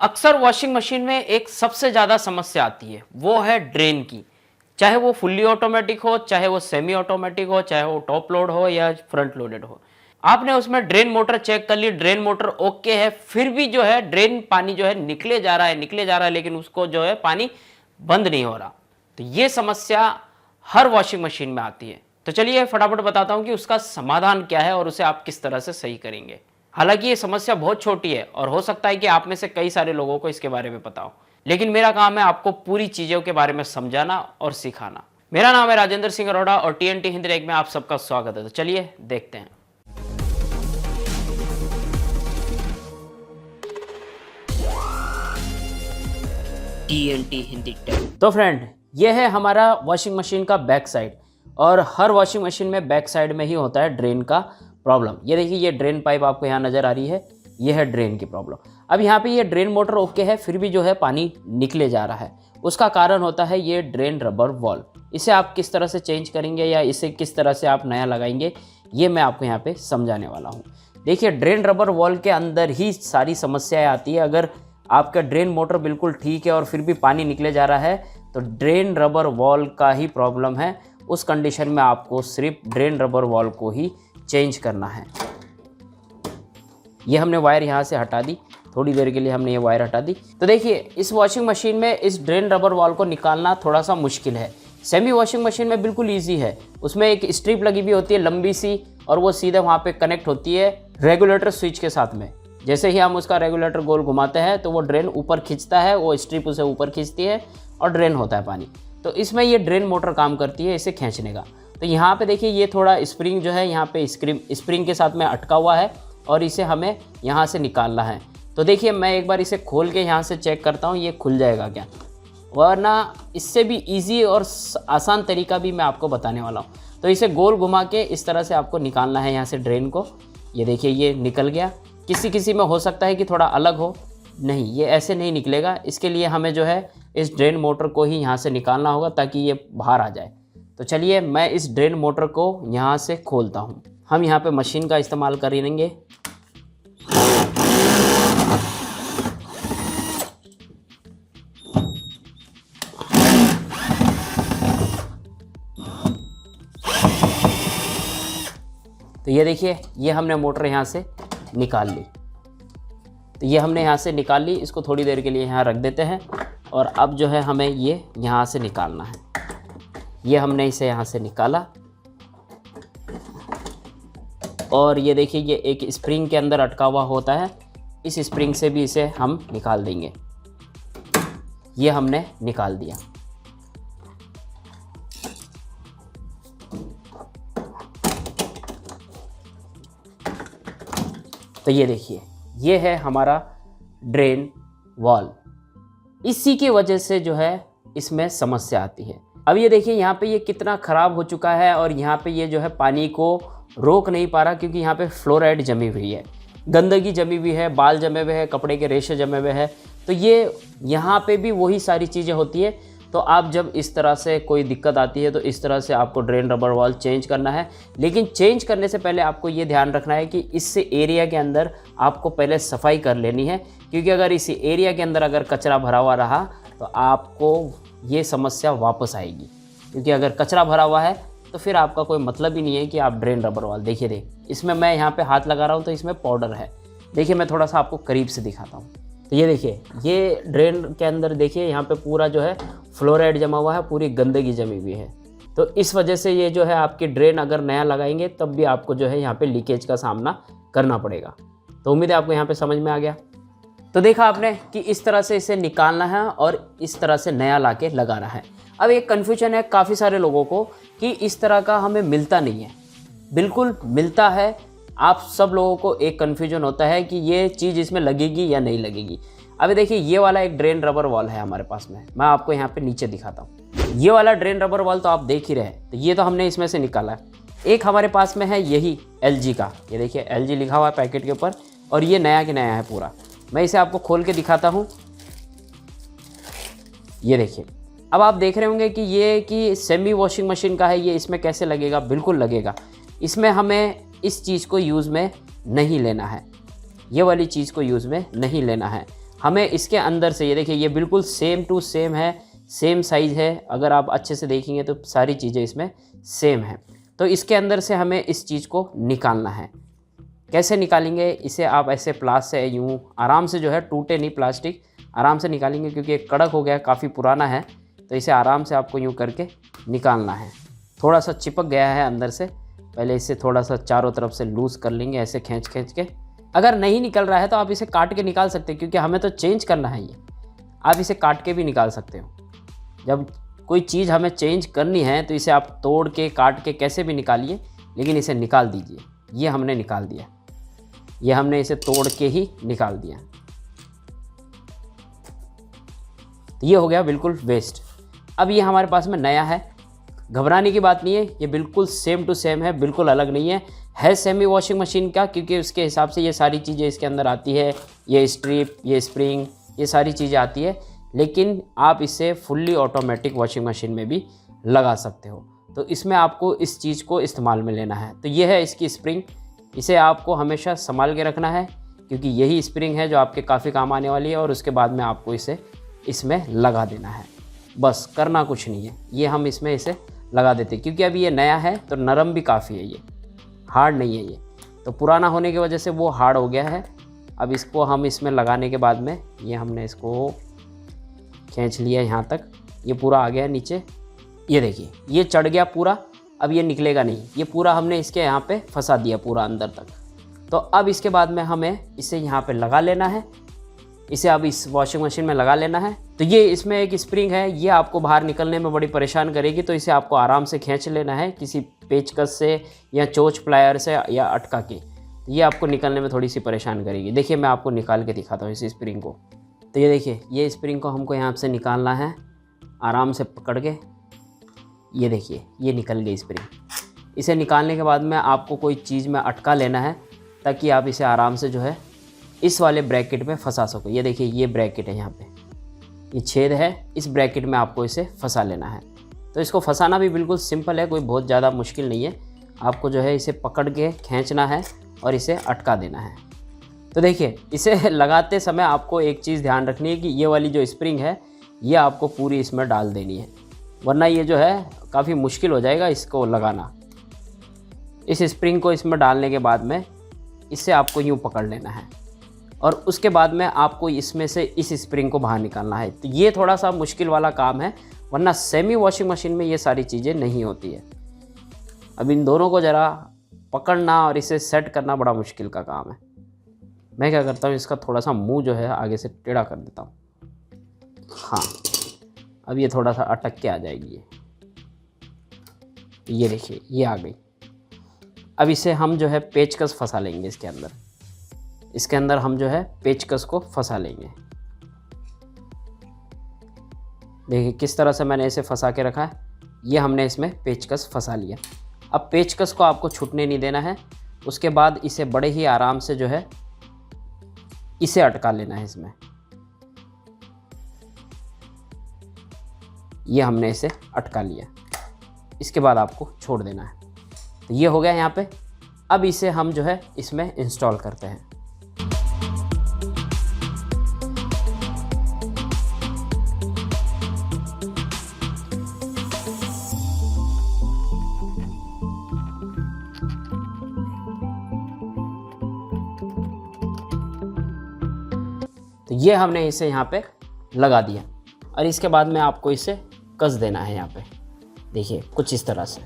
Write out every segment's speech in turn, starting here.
अक्सर washing machine में एक सबसे ज़्यादा समस्या आती है, वो है ड्रेन की। चाहे वो फुल्ली ऑटोमेटिक हो, चाहे वो सेमी ऑटोमेटिक हो, चाहे वो टॉप लोड हो या फ्रंट लोडेड हो। आपने उसमें ड्रेन मोटर चेक कर ली, ड्रेन मोटर ओके है, फिर भी जो है ड्रेन पानी जो है निकले जा रहा है, लेकिन उसको जो है पानी बंद नहीं हो रहा। तो ये समस्या हर वॉशिंग मशीन में आती है। तो चलिए फटाफट बताता हूँ कि उसका समाधान क्या है और उसे आप किस तरह से सही करेंगे। हालांकि ये समस्या बहुत छोटी है और हो सकता है कि आप में से कई सारे लोगों को इसके बारे में पता हो, लेकिन मेरा काम है आपको पूरी चीजों के बारे में समझाना और सिखाना। मेरा नाम है राजेंद्र सिंह अरोड़ा और टीएनटी हिंदी रेक में आप सबका स्वागत है। तो चलिए देखते हैं। TNT Hindi tech. तो फ्रेंड, ये है हमारा वॉशिंग मशीन का बैक साइड और हर वॉशिंग मशीन में बैक साइड में ही होता है ड्रेन का प्रॉब्लम। ये देखिए, ये ड्रेन पाइप आपको यहाँ नज़र आ रही है, ये है ड्रेन की प्रॉब्लम। अब यहाँ पे ये ड्रेन मोटर ओके है, फिर भी जो है पानी निकले जा रहा है। उसका कारण होता है ये ड्रेन रबर वॉल्व। इसे आप किस तरह से चेंज करेंगे या इसे किस तरह से आप नया लगाएंगे, ये मैं आपको यहाँ पे समझाने वाला हूँ। देखिए, ड्रेन रबर वॉल्व के अंदर ही सारी समस्याएँ आती है। अगर आपका ड्रेन मोटर बिल्कुल ठीक है और फिर भी पानी निकले जा रहा है तो ड्रेन रबर वॉल्व का ही प्रॉब्लम है। उस कंडीशन में आपको सिर्फ ड्रेन रबर वॉल्व को ही चेंज करना है। ये हमने वायर यहाँ से हटा दी, थोड़ी देर के लिए हमने ये वायर हटा दी। तो देखिए, इस वॉशिंग मशीन में इस ड्रेन रबर वॉल्व को निकालना थोड़ा सा मुश्किल है। सेमी वॉशिंग मशीन में बिल्कुल ईजी है। उसमें एक स्ट्रिप लगी हुई होती है लंबी सी, और वो सीधे वहाँ पे कनेक्ट होती है रेगुलेटर स्विच के साथ में। जैसे ही हम उसका रेगुलेटर गोल घुमाते हैं तो वो ड्रेन ऊपर खींचता है, वो स्ट्रिप उसे ऊपर खींचती है और ड्रेन होता है पानी। तो इसमें ये ड्रेन मोटर काम करती है इसे खींचने का। तो यहाँ पे देखिए, ये थोड़ा स्प्रिंग जो है यहाँ पे स्प्रिंग के साथ में अटका हुआ है और इसे हमें यहाँ से निकालना है। तो देखिए, मैं एक बार इसे खोल के यहाँ से चेक करता हूँ ये खुल जाएगा क्या, वरना इससे भी इजी और आसान तरीका भी मैं आपको बताने वाला हूँ। तो इसे गोल घुमा के इस तरह से आपको निकालना है यहाँ से ड्रेन को। ये देखिए, ये निकल गया। किसी किसी में हो सकता है कि थोड़ा अलग हो, नहीं, ये ऐसे नहीं निकलेगा। इसके लिए हमें जो है इस ड्रेन मोटर को ही यहाँ से निकालना होगा ताकि ये बाहर आ जाए। तो चलिए, मैं इस ड्रेन मोटर को यहाँ से खोलता हूँ। हम यहाँ पे मशीन का इस्तेमाल करेंगे। तो ये देखिए, ये हमने मोटर यहाँ से निकाल ली। तो ये हमने यहाँ से निकाल ली, इसको थोड़ी देर के लिए यहाँ रख देते हैं। और अब जो है हमें ये यहाँ से निकालना है। ये हमने इसे यहाँ से निकाला और ये देखिए, ये एक स्प्रिंग के अंदर अटका हुआ होता है। इस स्प्रिंग से भी इसे हम निकाल देंगे। ये हमने निकाल दिया। तो ये देखिए, ये है हमारा ड्रेन वॉल्व। इसी की वजह से जो है इसमें समस्या आती है। अब ये देखिए, यहाँ पे ये कितना ख़राब हो चुका है और यहाँ पे ये जो है पानी को रोक नहीं पा रहा, क्योंकि यहाँ पे फ्लोराइड जमी हुई है, गंदगी जमी हुई है, बाल जमे हुए हैं, कपड़े के रेशे जमे हुए हैं। तो ये यहाँ पे भी वही सारी चीज़ें होती है। तो आप जब इस तरह से कोई दिक्कत आती है तो इस तरह से आपको ड्रेन रबर वॉल्व चेंज करना है। लेकिन चेंज करने से पहले आपको ये ध्यान रखना है कि इस एरिया के अंदर आपको पहले सफाई कर लेनी है, क्योंकि अगर इस एरिया के अंदर अगर कचरा भरा हुआ रहा तो आपको ये समस्या वापस आएगी। क्योंकि अगर कचरा भरा हुआ है तो फिर आपका कोई मतलब ही नहीं है कि आप ड्रेन रबर वॉल्व। देखिए, इसमें मैं यहाँ पे हाथ लगा रहा हूँ तो इसमें पाउडर है। देखिए, मैं थोड़ा सा आपको करीब से दिखाता हूँ। तो ये देखिए, ये ड्रेन के अंदर देखिए, यहाँ पे पूरा जो है फ्लोराइड जमा हुआ है, पूरी गंदगी जमी हुई है। तो इस वजह से ये जो है आपकी ड्रेन अगर नया लगाएंगे तब भी आपको जो है यहाँ पे लीकेज का सामना करना पड़ेगा। तो उम्मीद है आपको यहाँ पे समझ में आ गया। तो देखा आपने कि इस तरह से इसे निकालना है और इस तरह से नया ला के लगाना है। अब एक कन्फ्यूजन है काफ़ी सारे लोगों को कि इस तरह का हमें मिलता नहीं है। बिल्कुल मिलता है। आप सब लोगों को एक कन्फ्यूजन होता है कि ये चीज़ इसमें लगेगी या नहीं लगेगी। अभी देखिए, ये वाला एक ड्रेन रबर वॉल्व है हमारे पास में। मैं आपको यहाँ पे नीचे दिखाता हूँ। ये वाला ड्रेन रबर वॉल्व तो आप देख ही रहे हैं। तो ये तो हमने इसमें से निकाला है। एक हमारे पास में है यही LG का। ये देखिए, LG लिखा हुआ है पैकेट के ऊपर और ये नया के नया है पूरा। मैं इसे आपको खोल के दिखाता हूँ। ये देखिए, अब आप देख रहे होंगे कि ये कि सेमी वॉशिंग मशीन का है, ये इसमें कैसे लगेगा। बिल्कुल लगेगा। इसमें हमें इस चीज़ को यूज़ में नहीं लेना है, ये वाली चीज़ को यूज़ में नहीं लेना है। हमें इसके अंदर से, ये देखिए ये बिल्कुल सेम टू सेम है, सेम साइज़ है। अगर आप अच्छे से देखेंगे तो सारी चीज़ें इसमें सेम है। तो इसके अंदर से हमें इस चीज़ को निकालना है। कैसे निकालेंगे? इसे आप ऐसे प्लास से यूँ आराम से जो है, टूटे नहीं प्लास्टिक, आराम से निकालेंगे क्योंकि ये कड़क हो गया, काफ़ी पुराना है। तो इसे आराम से आपको यूँ करके निकालना है। थोड़ा सा चिपक गया है अंदर से, पहले इसे थोड़ा सा चारों तरफ से लूज़ कर लेंगे ऐसे खींच के। अगर नहीं निकल रहा है तो आप इसे काट के निकाल सकते हैं, क्योंकि हमें तो चेंज करना है ये। आप इसे काट के भी निकाल सकते हो। जब कोई चीज़ हमें चेंज करनी है तो इसे आप तोड़ के, काट के, कैसे भी निकालिए, लेकिन इसे निकाल दीजिए। ये हमने निकाल दिया, ये हमने इसे तोड़ के ही निकाल दिया। तो ये हो गया बिल्कुल वेस्ट। अब ये हमारे पास में नया है। घबराने की बात नहीं है, ये बिल्कुल सेम टू सेम है, बिल्कुल अलग नहीं है सेमी वॉशिंग मशीन का, क्योंकि उसके हिसाब से ये सारी चीज़ें इसके अंदर आती है। ये स्ट्रिप, ये स्प्रिंग, ये सारी चीज़ें आती है। लेकिन आप इसे फुल्ली ऑटोमेटिक वॉशिंग मशीन में भी लगा सकते हो। तो इसमें आपको इस चीज़ को इस्तेमाल में लेना है। तो ये है इसकी स्प्रिंग। इसे आपको हमेशा संभाल के रखना है, क्योंकि यही स्प्रिंग है जो आपके काफ़ी काम आने वाली है। और उसके बाद में आपको इसे इसमें लगा देना है, बस करना कुछ नहीं है। ये हम इसमें इसे लगा देते हैं, क्योंकि अभी ये नया है तो नरम भी काफ़ी है, ये हार्ड नहीं है। ये तो पुराना होने की वजह से वो हार्ड हो गया है। अब इसको हम इसमें लगाने के बाद में, ये हमने इसको खींच लिया यहाँ तक, ये पूरा आ गया नीचे। ये देखिए ये चढ़ गया पूरा, अब ये निकलेगा नहीं। ये पूरा हमने इसके यहाँ पे फंसा दिया पूरा अंदर तक। तो अब इसके बाद में हमें इसे यहाँ पे लगा लेना है। इसे अब इस वॉशिंग मशीन में लगा लेना है। तो ये इसमें एक स्प्रिंग है, ये आपको बाहर निकलने में बड़ी परेशान करेगी। तो इसे आपको आराम से खींच लेना है किसी पेचकस से या चोच प्लायर से या अटका के। ये आपको निकलने में थोड़ी सी परेशान करेगी। देखिए मैं आपको निकाल के दिखाता हूँ इस स्प्रिंग को। तो ये देखिए, ये स्प्रिंग को हमको यहाँ से निकालना है, आराम से पकड़ के। ये देखिए ये निकल गई स्प्रिंग। इसे निकालने के बाद में आपको कोई चीज़ में अटका लेना है, ताकि आप इसे आराम से जो है इस वाले ब्रैकेट में फंसा सको। ये देखिए ये ब्रैकेट है, यहाँ पे ये छेद है, इस ब्रैकेट में आपको इसे फंसा लेना है। तो इसको फंसाना भी बिल्कुल सिंपल है, कोई बहुत ज़्यादा मुश्किल नहीं है। आपको जो है इसे पकड़ के खींचना है और इसे अटका देना है। तो देखिए इसे लगाते समय आपको एक चीज़ ध्यान रखनी है कि ये वाली जो स्प्रिंग है ये आपको पूरी इसमें डाल देनी है, वरना ये जो है काफ़ी मुश्किल हो जाएगा इसको लगाना। इस स्प्रिंग को इसमें डालने के बाद में इसे आपको यूँ पकड़ लेना है और उसके बाद में आपको इसमें से इस स्प्रिंग को बाहर निकालना है। तो ये थोड़ा सा मुश्किल वाला काम है, वरना सेमी वॉशिंग मशीन में ये सारी चीज़ें नहीं होती है। अब इन दोनों को ज़रा पकड़ना और इसे सेट करना बड़ा मुश्किल का काम है। मैं क्या करता हूँ, इसका थोड़ा सा मुंह जो है आगे से टेढ़ा कर देता हूँ। हाँ, अब ये थोड़ा सा अटक के आ जाएगी। ये देखिए ये आ गई। अब इसे हम जो है पेचकस फंसा लेंगे इसके अंदर। इसके अंदर हम जो है पेचकस को फंसा लेंगे। देखिए किस तरह से मैंने इसे फंसा के रखा है। ये हमने इसमें पेचकस फंसा लिया। अब पेचकस को आपको छूटने नहीं देना है। उसके बाद इसे बड़े ही आराम से जो है इसे अटका लेना है इसमें। ये हमने इसे अटका लिया। इसके बाद आपको छोड़ देना है। तो ये हो गया यहाँ पे। अब इसे हम जो है इसमें इंस्टॉल करते हैं। तो ये हमने इसे यहाँ पे लगा दिया और इसके बाद में आपको इसे कस देना है यहाँ पे। देखिए कुछ इस तरह से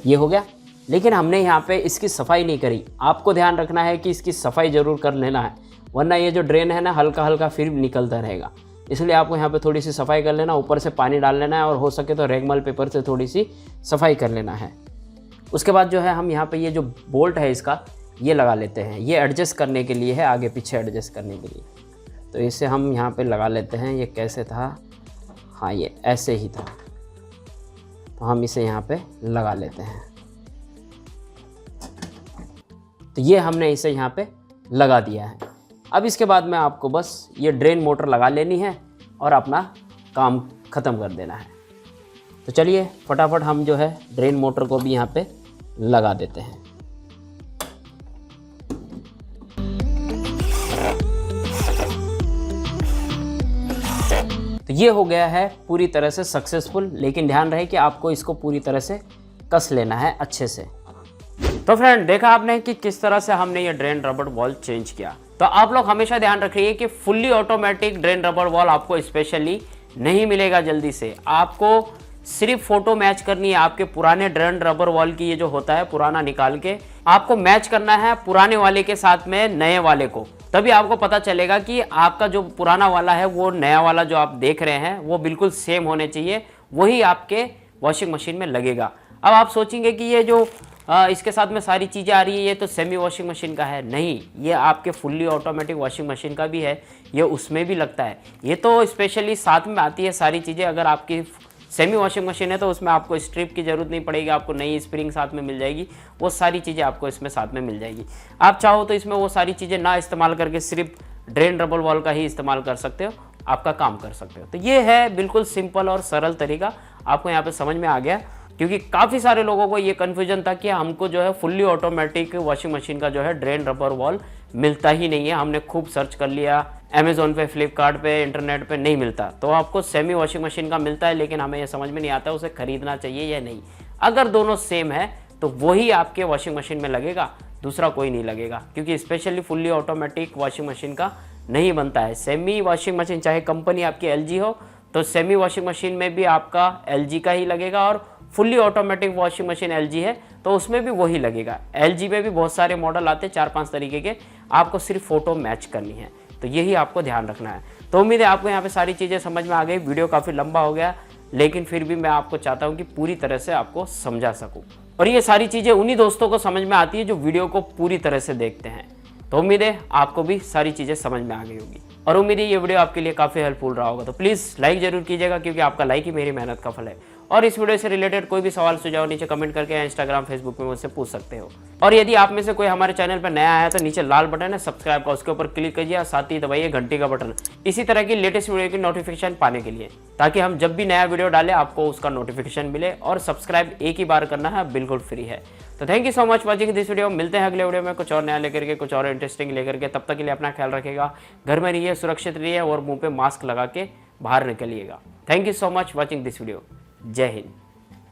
ये हो गया। लेकिन हमने यहाँ पे इसकी सफाई नहीं करी। आपको ध्यान रखना है कि इसकी सफाई ज़रूर कर लेना है, वरना ये जो ड्रेन है ना हल्का हल्का फिर निकलता रहेगा। इसलिए आपको यहाँ पे थोड़ी सी सफाई कर लेना, ऊपर से पानी डाल लेना है और हो सके तो रेगमल पेपर से थोड़ी सी सफाई कर लेना है। उसके बाद जो है हम यहाँ पे ये जो बोल्ट है इसका ये लगा लेते हैं। ये एडजस्ट करने के लिए है, आगे पीछे एडजस्ट करने के लिए। तो इसे हम यहाँ पे लगा लेते हैं। ये कैसे था, हाँ ये ऐसे ही था। तो हम इसे यहाँ पे लगा लेते हैं। तो ये हमने इसे यहाँ पे लगा दिया है। अब इसके बाद में आपको बस ये ड्रेन मोटर लगा लेनी है और अपना काम ख़त्म कर देना है। तो चलिए फटाफट हम जो है ड्रेन मोटर को भी यहाँ पे लगा देते हैं। तो ये हो गया है पूरी तरह से सक्सेसफुल, लेकिन ध्यान रहे कि आपको इसको पूरी तरह से कस लेना है अच्छे से। तो फ्रेंड, देखा आपने कि किस तरह से हमने ये ड्रेन रबर वॉल चेंज किया। तो आप लोग हमेशा ध्यान रखिए कि fully automatic drain rubber wall आपको स्पेशली नहीं मिलेगा जल्दी से। आपको सिर्फ फोटो मैच करनी है आपके पुराने ड्रेन रबर वॉल की, ये जो होता है पुराना निकाल के आपको मैच करना है पुराने वाले के साथ में नए वाले को, तभी आपको पता चलेगा कि आपका जो पुराना वाला है वो नया वाला जो आप देख रहे हैं वो बिल्कुल सेम होने चाहिए, वही आपके वॉशिंग मशीन में लगेगा। अब आप सोचेंगे कि ये जो इसके साथ में सारी चीज़ें आ रही है ये तो सेमी वॉशिंग मशीन का है। नहीं, ये आपके फुल्ली ऑटोमेटिक वॉशिंग मशीन का भी है, ये उसमें भी लगता है। ये तो स्पेशली साथ में आती है सारी चीज़ें। अगर आपकी सेमी वॉशिंग मशीन है तो उसमें आपको स्ट्रिप की ज़रूरत नहीं पड़ेगी, आपको नई स्प्रिंग साथ में मिल जाएगी, वो सारी चीज़ें आपको इसमें साथ में मिल जाएगी। आप चाहो तो इसमें वो सारी चीज़ें ना इस्तेमाल करके सिर्फ ड्रेन रबर वॉल का ही इस्तेमाल कर सकते हो, आपका काम कर सकते हो। तो ये है बिल्कुल सिंपल और सरल तरीका, आपको यहाँ पे समझ में आ गया। क्योंकि काफ़ी सारे लोगों को ये कन्फ्यूजन था कि हमको जो है फुल्ली ऑटोमेटिक वॉशिंग मशीन का जो है ड्रेन रबर वॉल मिलता ही नहीं है। हमने खूब सर्च कर लिया अमेज़ॉन पे, फ्लिपकार्ट पे, इंटरनेट पे, नहीं मिलता। तो आपको सेमी वॉशिंग मशीन का मिलता है, लेकिन हमें ये समझ में नहीं आता उसे खरीदना चाहिए या नहीं। अगर दोनों सेम है तो वही आपके वॉशिंग मशीन में लगेगा, दूसरा कोई नहीं लगेगा, क्योंकि specially fully automatic washing machine का नहीं बनता है। सेमी वॉशिंग मशीन चाहे कंपनी आपकी LG हो तो सेमी वॉशिंग मशीन में भी आपका LG का ही लगेगा, और fully automatic washing machine LG है तो उसमें भी वही लगेगा। LG में भी बहुत सारे मॉडल आते हैं 4-5 तरीके के, आपको सिर्फ फोटो मैच करनी है। तो यही आपको ध्यान रखना है। तो उम्मीद है आपको यहाँ पे सारी चीज़ें समझ में आ गई। वीडियो काफ़ी लंबा हो गया, लेकिन फिर भी मैं आपको चाहता हूँ कि पूरी तरह से आपको समझा सकूँ, और ये सारी चीज़ें उन्हीं दोस्तों को समझ में आती है जो वीडियो को पूरी तरह से देखते हैं। तो उम्मीद है आपको भी सारी चीज़ें समझ में आ गई होगी, और उम्मीद है ये वीडियो आपके लिए काफ़ी हेल्पफुल रहा होगा। तो प्लीज़ लाइक जरूर कीजिएगा, क्योंकि आपका लाइक ही मेरी मेहनत का फल है। और इस वीडियो से रिलेटेड कोई भी सवाल सुझाव नीचे कमेंट करके या इंस्टाग्राम, फेसबुक में मुझसे पूछ सकते हो। और यदि आप में से कोई हमारे चैनल पर नया आया तो नीचे लाल बटन है सब्सक्राइब का, उसके ऊपर क्लिक कीजिए और साथ ही दबाइए घंटी का बटन, इसी तरह की लेटेस्ट वीडियो की नोटिफिकेशन पाने के लिए, ताकि हम जब भी नया वीडियो डालें आपको उसका नोटिफिकेशन मिले। और सब्सक्राइब एक ही बार करना है, बिल्कुल फ्री है। तो thank you so much watching this video. मिलते हैं अगले वीडियो में कुछ और नया लेकर के, कुछ और इंटरेस्टिंग लेकर के। तब तक के लिए अपना ख्याल रखिएगा, घर में रहिए, सुरक्षित रहिए और मुंह पे मास्क लगा के बाहर निकलिएगा। Thank you so much watching this video. जय हिंद।